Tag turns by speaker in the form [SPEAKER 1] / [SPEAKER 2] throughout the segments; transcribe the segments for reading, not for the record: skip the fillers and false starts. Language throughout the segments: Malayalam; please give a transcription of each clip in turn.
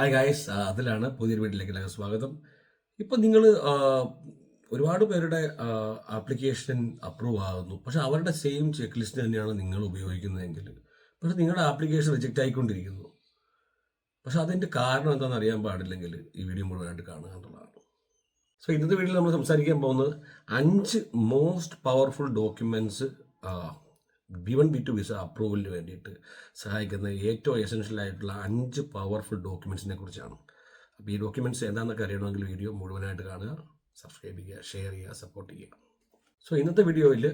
[SPEAKER 1] ഹായ് ഗായ്സ്, അതിലാണ് പുതിയൊരു വീട്ടിലേക്ക് എല്ലാവർക്കും സ്വാഗതം. ഇപ്പം നിങ്ങൾ ഒരുപാട് പേരുടെ ആപ്ലിക്കേഷൻ അപ്രൂവ് ആകുന്നു, പക്ഷെ അവരുടെ സെയിം ചെക്ക് ലിസ്റ്റ് തന്നെയാണ് നിങ്ങൾ ഉപയോഗിക്കുന്നതെങ്കിൽ പക്ഷെ നിങ്ങളുടെ ആപ്ലിക്കേഷൻ റിജക്റ്റ് ആയിക്കൊണ്ടിരിക്കുന്നു. പക്ഷെ അതിൻ്റെ കാരണം എന്താണെന്ന് അറിയാൻ പാടില്ലെങ്കിൽ ഈ വീഡിയോ മുഴുവനായിട്ട് കാണുക എന്നുള്ളതാണ്. സോ ഇന്നത്തെ വീഡിയോയിൽ നമ്മൾ സംസാരിക്കാൻ പോകുന്നത് 5 most powerful documents B1 B2 visa അപ്രൂവലിന് വേണ്ടിയിട്ട് സഹായിക്കുന്ന ഏറ്റവും എസെൻഷ്യൽ ആയിട്ടുള്ള 5 പവർഫുൾ ഡോക്യുമെൻറ്റ്സിനെ കുറിച്ചാണ്. അപ്പോൾ ഈ ഡോക്യുമെൻറ്റ്സ് എന്താണെന്നൊക്കെ അറിയണമെങ്കിൽ വീഡിയോ മുഴുവനായിട്ട് കാണുക, സബ്സ്ക്രൈബ് ചെയ്യുക, ഷെയർ ചെയ്യുക, സപ്പോർട്ട് ചെയ്യുക. സോ ഇന്നത്തെ വീഡിയോയിൽ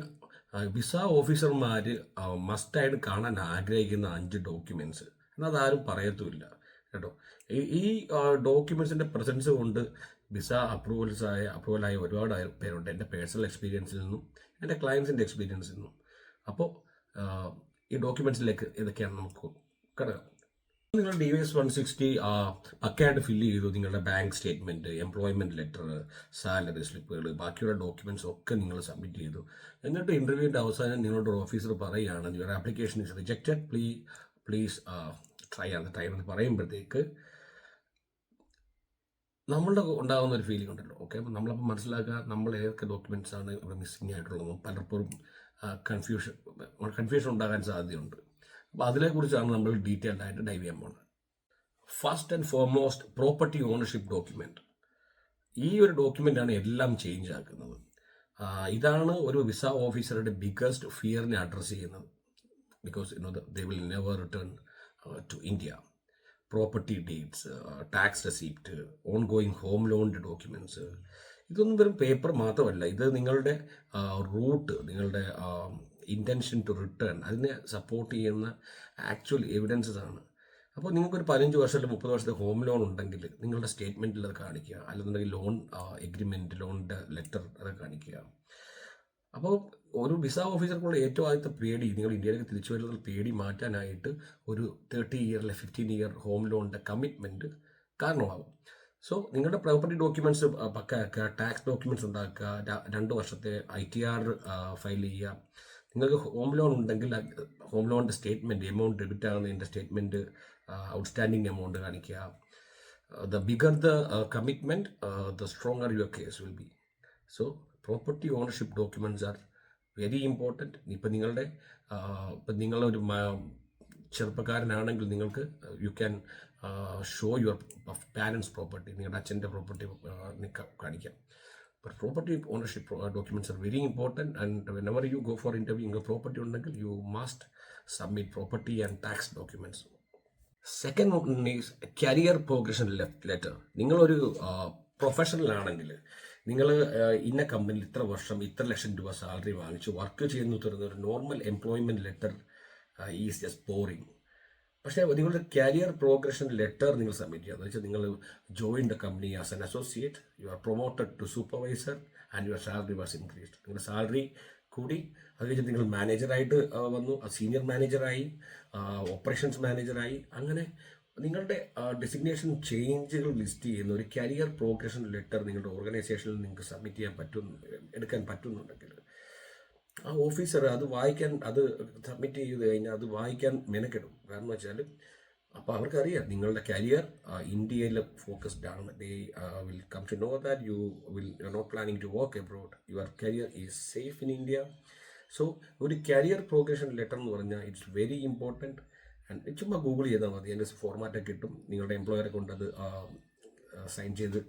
[SPEAKER 1] വിസ ഓഫീസർമാർ മസ്റ്റായിട്ട് കാണാൻ ആഗ്രഹിക്കുന്ന 5 ഡോക്യുമെൻറ്റ്സ് എന്നാൽ അതാരും പറയത്തുമില്ല കേട്ടോ. ഈ ഡോക്യുമെൻറ്റ്സിൻ്റെ പ്രസൻസ് കൊണ്ട് വിസ അപ്രൂവലായ ഒരുപാട് പേരുണ്ട്, എൻ്റെ പേഴ്സണൽ എക്സ്പീരിയൻസിൽ നിന്നും എൻ്റെ ക്ലയൻസിൻ്റെ എക്സ്പീരിയൻസിൽ നിന്നും. അപ്പോൾ ഈ ഡോക്യുമെൻറ്റ്സിലേക്ക് ഏതൊക്കെയാണ് നമുക്ക് കിടക്കാം. നിങ്ങൾ DVS 160 പക്കയായിട്ട് ഫില്ല് ചെയ്തു. നിങ്ങളുടെ bank statement, employment letter, salary സ്ലിപ്പുകൾ, ബാക്കിയുള്ള ഡോക്യുമെൻറ്റ്സ് ഒക്കെ നിങ്ങൾ സബ്മിറ്റ് ചെയ്തു. എന്നിട്ട് ഇൻ്റർവ്യൂവിൻ്റെ അവസാനം നിങ്ങളുടെ ഓഫീസർ പറയുകയാണ് your application is rejected, please try എന്ന് പറയുമ്പോഴത്തേക്ക് നമ്മളുടെ ഉണ്ടാകുന്ന ഒരു ഫീലിംഗ് ഉണ്ടല്ലോ. ഓക്കെ, അപ്പം നമ്മളപ്പോൾ മനസ്സിലാക്കുക നമ്മൾ ഏതൊക്കെ ഡോക്യുമെൻറ്റ്സ് ആണ് ഇവിടെ മിസ്സിങ് ആയിട്ടുള്ളതും പലപ്പോഴും കൺഫ്യൂഷൻ ഉണ്ടാകാൻ സാധ്യതയുണ്ട്. അപ്പോൾ അതിനെക്കുറിച്ചാണ് നമ്മൾ ഡീറ്റെയിൽഡ് ആയിട്ട് ഡൈവ് ചെയ്യാൻ പോകുന്നത്. First and foremost, property ownership document. ഈ ഒരു ഡോക്യുമെൻ്റാണ് എല്ലാം ചേഞ്ച് ആക്കുന്നത്. ഇതാണ് ഒരു വിസ ഓഫീസറുടെ ബിഗ്ഗസ്റ്റ് ഫിയറിനെ അഡ്രസ്സ് ചെയ്യുന്നത്. Because they will never return to India. Property deeds, tax receipt, ongoing home ലോണിൻ്റെ ഡോക്യുമെൻറ്റ്സ്, ഇതൊന്നും വെറും പേപ്പർ മാത്രമല്ല, ഇത് നിങ്ങളുടെ റൂട്ട്, നിങ്ങളുടെ ഇൻറ്റൻഷൻ ടു റിട്ടേൺ, അതിനെ സപ്പോർട്ട് ചെയ്യുന്ന ആക്ച്വൽ എവിഡൻസസ് ആണ്. അപ്പോൾ നിങ്ങൾക്കൊരു 15 വർഷം അല്ലെങ്കിൽ 30 വർഷത്തെ ഹോം ലോൺ ഉണ്ടെങ്കിൽ നിങ്ങളുടെ സ്റ്റേറ്റ്മെൻറ്റിൽ അത് കാണിക്കുക, അല്ലെന്നുണ്ടെങ്കിൽ ലോൺ എഗ്രിമെൻറ്റ്, ലോണിൻ്റെ ലെറ്റർ അത് കാണിക്കുക. അപ്പോൾ ഒരു വിസ ഓഫീസർക്കുള്ള ഏറ്റവും ആദ്യത്തെ പേടി, നിങ്ങൾ ഇന്ത്യയിലേക്ക് തിരിച്ചു വരുന്ന പേടി മാറ്റാനായിട്ട് ഒരു 30 ഇയർ അല്ലെങ്കിൽ 15 ഇയർ ഹോം ലോണിൻ്റെ കമ്മിറ്റ്മെൻറ്റ് കാരണമാകും. സോ നിങ്ങളുടെ പ്രോപ്പർട്ടി ഡോക്യുമെൻറ്റ്സ് പക്കാക്കുക, ടാക്സ് ഡോക്യുമെൻറ്റ്സ് ഉണ്ടാക്കുക, 2 വർഷത്തെ ITR ഫയൽ ചെയ്യുക. നിങ്ങൾക്ക് ഹോം ലോൺ ഉണ്ടെങ്കിൽ ഹോം ലോണിൻ്റെ സ്റ്റേറ്റ്മെൻറ്റ്, എമൗണ്ട് ഡെബിറ്റ് ആകുന്നതിൻ്റെ സ്റ്റേറ്റ്മെൻറ്റ്, ഔട്ട്സ്റ്റാൻഡിങ് എമൗണ്ട് കാണിക്കുക. The bigger the commitment, the stronger your case will be. So property ownership documents are very important. ഇപ്പം നിങ്ങളൊരു ചെറുപ്പക്കാരനാണെങ്കിൽ നിങ്ങൾക്ക് you can show your parents property, നിങ്ങളുടെ അച്ഛൻ്റെ പ്രോപ്പർട്ടി കാണിക്കാം. But property ownership documents are very important. And whenever you go for interview, നിങ്ങൾ പ്രോപ്പർട്ടി ഉണ്ടെങ്കിൽ U must submit property and tax documents. Second one is career progression letter. നിങ്ങളൊരു പ്രൊഫഷണൽ ആണെങ്കിൽ നിങ്ങൾ ഇന്ന കമ്പനിയിൽ ഇത്ര വർഷം ഇത്ര ലക്ഷം രൂപ സാലറി വാങ്ങിച്ചു വർക്ക് ചെയ്യുന്നു തരുന്ന ഒരു normal employment letter is just boring. പക്ഷേ നിങ്ങളുടെ കരിയർ പ്രോഗ്രഷൻ ലെറ്റർ നിങ്ങൾ സബ്മിറ്റ് ചെയ്യുക. എന്ന് വെച്ചാൽ നിങ്ങൾ join the company as an associate, you are promoted to supervisor and your salary was increased. നിങ്ങളുടെ സാലറി കൂടി, അത് കഴിഞ്ഞിട്ട് നിങ്ങൾ മാനേജറായിട്ട് വന്നു, സീനിയർ മാനേജറായി, ഓപ്പറേഷൻസ് മാനേജറായി, അങ്ങനെ നിങ്ങളുടെ ഡെസിഗ്നേഷൻ ചേഞ്ചുകൾ ലിസ്റ്റ് ചെയ്യുന്ന ഒരു കരിയർ പ്രോഗ്രഷൻ ലെറ്റർ നിങ്ങളുടെ ഓർഗനൈസേഷനിൽ നിങ്ങൾക്ക് സബ്മിറ്റ് ചെയ്യാൻ എടുക്കാൻ പറ്റുന്നുണ്ടെങ്കിൽ ആ ഓഫീസർ അത് സബ്മിറ്റ് ചെയ്ത് കഴിഞ്ഞാൽ അത് വായിക്കാൻ മെനക്കെടും. കാരണം വെച്ചാൽ അപ്പോൾ അവർക്കറിയാം നിങ്ങളുടെ കരിയർ ഇന്ത്യയിൽ ഫോക്കസ്ഡ് ആണ്. They will come to know that you are not planning to work abroad, your career is safe in India. So ഒരു കരിയർ പ്രോഗ്രഷൻ ലെറ്റർ എന്ന് പറഞ്ഞാൽ ഇറ്റ്സ് വെരി ഇമ്പോർട്ടൻറ്റ്. ആൻഡ് ചുമ്മാ ഗൂഗിൾ ചെയ്താൽ മതി, അതിൻ്റെ ഫോർമാറ്റൊക്കെ കിട്ടും. നിങ്ങളുടെ എംപ്ലോയറെ കൊണ്ട് അത് സൈൻ ചെയ്ത്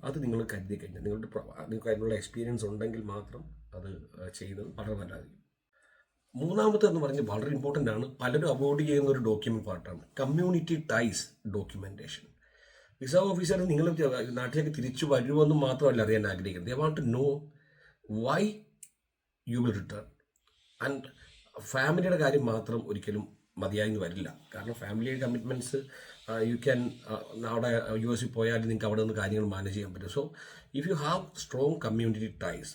[SPEAKER 1] അത് നിങ്ങൾ കരുതി കഴിഞ്ഞാൽ നിങ്ങൾക്ക് അതിനുള്ള എക്സ്പീരിയൻസ് ഉണ്ടെങ്കിൽ മാത്രം അത് ചെയ്യുന്നത് വളരെ നല്ലതായിരിക്കും. മൂന്നാമത്തെ എന്ന് പറഞ്ഞാൽ വളരെ ഇമ്പോർട്ടൻ്റ് ആണ്, പലരും അവോയ്ഡ് ചെയ്യുന്ന ഒരു ഡോക്യുമെൻറ്റ് പാർട്ടാണ് community ties documentation. Visa officer നിങ്ങൾ നാട്ടിലേക്ക് തിരിച്ചു വരുമെന്ന് മാത്രമല്ല അറിയാൻ ആഗ്രഹിക്കുന്നത്. They want to know why you will return. And ഫാമിലിയുടെ കാര്യം മാത്രം ഒരിക്കലും മതിയായി വരില്ല. കാരണം ഫാമിലി കമ്മിറ്റ്മെൻറ്റ്സ് യു ക്യാൻ അവിടെ US പോയാൽ നിങ്ങൾക്ക് അവിടെ നിന്ന് കാര്യങ്ങൾ മാനേജ് ചെയ്യാൻ പറ്റും. So if you have strong community ties,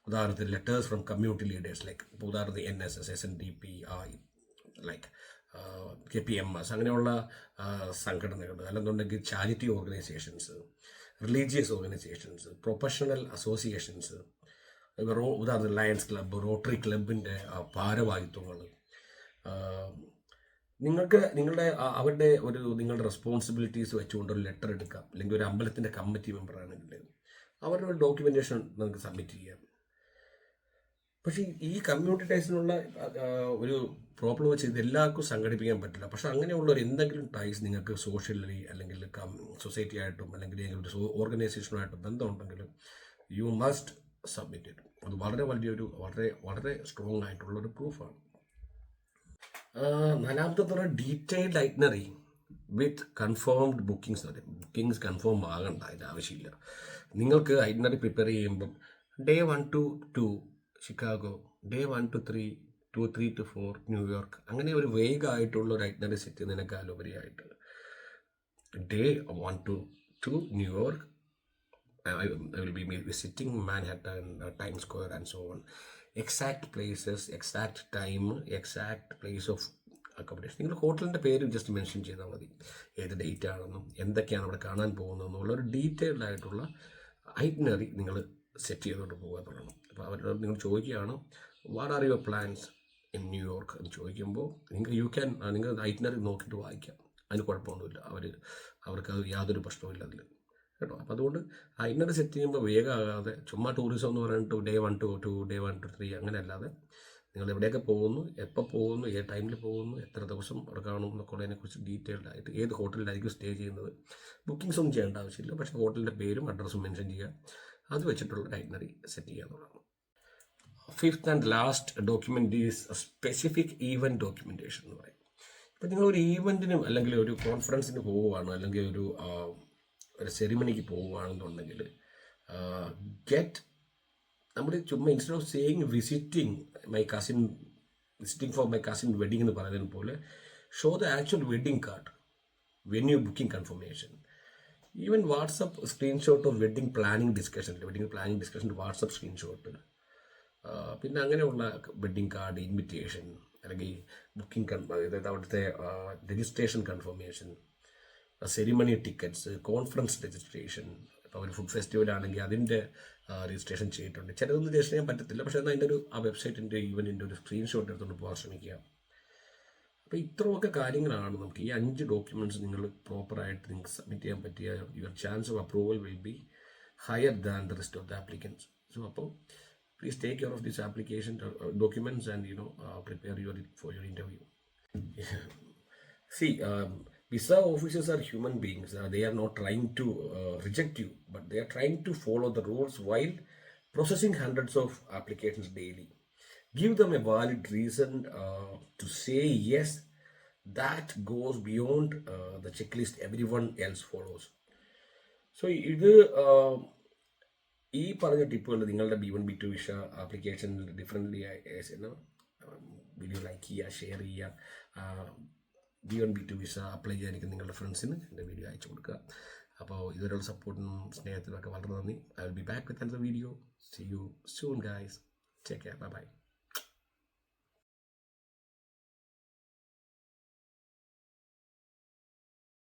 [SPEAKER 1] ഉദാഹരണത്തിന് letters from community leaders like ഉദാഹരണത്തിന് NSS, SNDP, ലൈക്ക് KPMS, അങ്ങനെയുള്ള സംഘടനകൾ, അല്ലെന്നുണ്ടെങ്കിൽ charity organisations, religious organisations, professional associations, ഉദാഹരണത്തിന് ലയൺസ് ക്ലബ്ബ്, റോട്ടറി ക്ലബിൻ്റെ ഭാരവാഹിത്വങ്ങൾ, നിങ്ങൾക്ക് അവരുടെ നിങ്ങളുടെ റെസ്പോൺസിബിലിറ്റീസ് വെച്ചുകൊണ്ട് ഒരു ലെറ്റർ എടുക്കാം, അല്ലെങ്കിൽ ഒരു അമ്പലത്തിൻ്റെ കമ്മിറ്റി മെമ്പറാണെങ്കിൽ അവരുടെ ഒരു ഡോക്യുമെൻറ്റേഷൻ നിങ്ങൾക്ക് സബ്മിറ്റ് ചെയ്യാം. പക്ഷേ ഈ കമ്മ്യൂണിറ്റി ടൈസിനുള്ള ഒരു പ്രോബ്ലം വെച്ച് ഇത് എല്ലാവർക്കും സംഘടിപ്പിക്കാൻ പറ്റില്ല. പക്ഷേ അങ്ങനെയുള്ള ഒരു എന്തെങ്കിലും ടൈസ് നിങ്ങൾക്ക് സോഷ്യലി അല്ലെങ്കിൽ സൊസൈറ്റി ആയിട്ടും അല്ലെങ്കിൽ ഒരു ഓർഗനൈസേഷനുമായിട്ടും ബന്ധമുണ്ടെങ്കിൽ യു മസ്റ്റ് സബ്മിറ്റ് ഇറ്റ്. അത് വളരെ വലിയൊരു വളരെ സ്ട്രോങ് ആയിട്ടുള്ളൊരു പ്രൂഫാണ്. നാലാമത്തെ detailed itinerary with confirmed bookings confirm ആകണ്ട, അതിൻ്റെ ആവശ്യമില്ല. നിങ്ങൾക്ക് ഐറ്റ്നറി പ്രിപ്പയർ ചെയ്യുമ്പം Day 1 to 2 Chicago, Day 1 to 3, 2, 3 to 4 New York, അങ്ങനെ ഒരു വേഗമായിട്ടുള്ള ഒരു ഐറ്റ്നറി സെറ്റ് ചെയ്യുന്നതിനേക്കാളുപരിയായിട്ട് Day 1 to 2 New York, I will be visiting Manhattan, Times Square and so on. Exact places, exact time, exact place of accommodation. നിങ്ങൾ ഹോട്ടലിൻ്റെ പേര് ജസ്റ്റ് മെൻഷൻ ചെയ്താൽ മതി, ഏത് ഡേറ്റ് ആണെന്നും എന്തൊക്കെയാണ് അവിടെ കാണാൻ പോകുന്നതെന്നുള്ള ഒരു ഡീറ്റെയിൽഡ് ആയിട്ടുള്ള ഐറ്റ്നറി നിങ്ങൾ സെറ്റ് ചെയ്തുകൊണ്ട് പോകുക എന്നുള്ളതാണ്. അപ്പോൾ അവരോട് നിങ്ങൾ ചോദിക്കുകയാണ് what are your plans in New York എന്ന് ചോദിക്കുമ്പോൾ നിങ്ങൾ ഐറ്റ്നറി നോക്കിയിട്ട് വായിക്കാം, അതിന് കുഴപ്പമൊന്നുമില്ല. അവർക്ക് അത് യാതൊരു പ്രശ്നവുമില്ല അതിൽ കേട്ടോ. അപ്പോൾ അതുകൊണ്ട് ഐറ്റ്നറി സെറ്റ് ചെയ്യുമ്പോൾ വേഗമാകാതെ ചുമ്മാ ടൂറിസം എന്ന് പറഞ്ഞിട്ട് Day 1 to 2, Day 1 to 3 അങ്ങനെ അല്ലാതെ നിങ്ങൾ എവിടെയൊക്കെ പോകുന്നു, എപ്പോൾ പോകുന്നു, ഏത് ടൈമിൽ പോകുന്നു, എത്ര ദിവസം അവിടെ കാണും എന്നൊക്കെ ഉള്ളതിനെക്കുറിച്ച് ഡീറ്റെയിൽഡ് ആയിട്ട്, ഏത് ഹോട്ടലിലായിരിക്കും സ്റ്റേ ചെയ്യുന്നത്, ബുക്കിങ്സ് ഒന്നും ചെയ്യേണ്ട ആവശ്യമില്ല. പക്ഷേ ഹോട്ടലിൻ്റെ പേരും അഡ്രസ്സും മെൻഷൻ ചെയ്യുക, അത് വെച്ചിട്ടുള്ള ഐറ്റ്നറി സെറ്റ് ചെയ്യുക എന്നുള്ളതാണ്. Fifth and last document is specific event documentation എന്ന് പറയും. ഇപ്പോൾ നിങ്ങളൊരു ഈവൻറ്റിനും അല്ലെങ്കിൽ ഒരു കോൺഫറൻസിന് പോവുകയാണ്, അല്ലെങ്കിൽ ഒരു സെറിമണിക്ക് പോവുകയാണെന്നുണ്ടെങ്കിൽ നമ്മൾ ചുമ്മാ instead of saying visiting for my cousin wedding എന്ന് പറയുന്നതിന് പോലെ show the actual wedding card, venue booking confirmation, even WhatsApp screenshot of wedding planning discussion WhatsApp screenshot, പിന്നെ അങ്ങനെയുള്ള വെഡിങ് കാർഡ്, ഇൻവിറ്റേഷൻ, അല്ലെങ്കിൽ ബുക്കിംഗ് അതായത് അവിടുത്തെ registration confirmation, ceremony tickets, conference registration. ഇപ്പോൾ ഒരു ഫുഡ് ഫെസ്റ്റിവൽ ആണെങ്കിൽ അതിൻ്റെ രജിസ്ട്രേഷൻ ചെയ്തിട്ടുണ്ട്. ചിലതൊന്നും രജിസ്റ്റർ ചെയ്യാൻ പറ്റത്തില്ല, പക്ഷേ എന്നാൽ അതിൻ്റെ ആ വെബ്സൈറ്റിൻ്റെ ഈവനിൻ്റെ ഒരു സ്ക്രീൻഷോട്ട് എടുത്തുകൊണ്ട് പോകാൻ ശ്രമിക്കുക. അപ്പോൾ ഇത്രയൊക്കെ കാര്യങ്ങളാണ് നമുക്ക് ഈ 5 ഡോക്യുമെൻറ്റ്സ് നിങ്ങൾ പ്രോപ്പറായിട്ട് നിങ്ങൾക്ക് സബ്മിറ്റ് ചെയ്യാൻ പറ്റിയ your chance of approval will be higher than the rest of the applicants. So അപ്പോൾ please take care of these application documents and prepare for your interview. See, visa officers are human beings. They are not trying to reject you, but they are trying to follow the rules while processing hundreds of applications daily. Give them a valid reason to say yes. That goes beyond the checklist everyone else follows. So ഈ പറഞ്ഞ ടിപ്പുകൾ നിങ്ങളുടെ B1 B2 വിസ ആപ്ലിക്കേഷനിൽ ഡിഫറെൻ്റ്ലി വീഡിയോ ലൈക്ക് ചെയ്യുക, ഷെയർ ചെയ്യുക. B1 B2 വിസ അപ്ലൈ ചെയ്യാനിരിക്കും നിങ്ങളുടെ ഫ്രണ്ട്സിന് എൻ്റെ വീഡിയോ അയച്ചു കൊടുക്കുക. അപ്പോൾ ഇതുവരെയുള്ള സപ്പോർട്ടിനും സ്നേഹത്തിനൊക്കെ വളരെ നന്ദി. I will be back with another video. See you soon guys. Take care. Bye by.